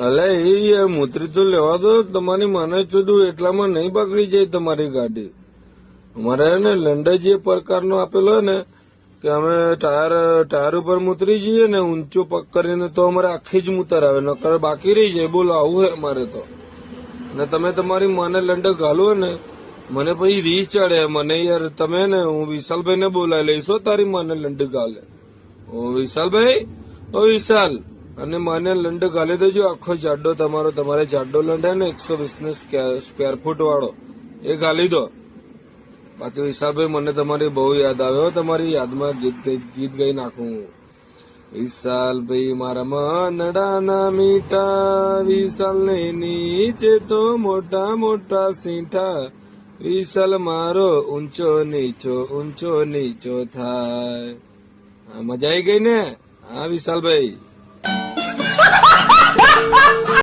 અલે એ મૂત્રી તો લેવા દો, તમારી મને ચૂડું એટલામાં નહીં બગડી જાય તમારી ગાડી. અમારે ને લંડા જે પ્રકારનો આપેલો ને કે અમે ટાયર ઉપર મૂતરી જઈએ ને ઊંચો પગ કરીને તો અમારે આખી જ મૂતર આવે, નકર બાકી રહી જાય. બોલો આવું હે અમારે તો. ને તમે તમારી મને લંડો ઘાલો ને મને પછી રી ચડે મને યાર. તમે ને હું વિશાલભાઈ ને બોલાવી લઈશો તારી મને લંડ ગાલે. ઓ વિશાલભાઈ, ઓ વિશાલ, અને મને લંડ ગાલી દેજો આખો જાડો તમારો. તમારે જાડો લંડ હે ને 120 સ્ક્વેર ફૂટ વાળો એ ગાલી દો. બાકી વિશાલભાઈ મને તમારી બહુ યાદ આવે. તમારી યાદમાં ગીત ગાઈ નાખું. વિશાલભાઈ મારા મનડાના મીઠા, વિશાલ ને નીચે તો મોટા મોટા સીંઠા, વિશાલ મારો ઊંચો નીચો થાય. મજા આવી ગઈ ને? હા વિશાલભાઈ.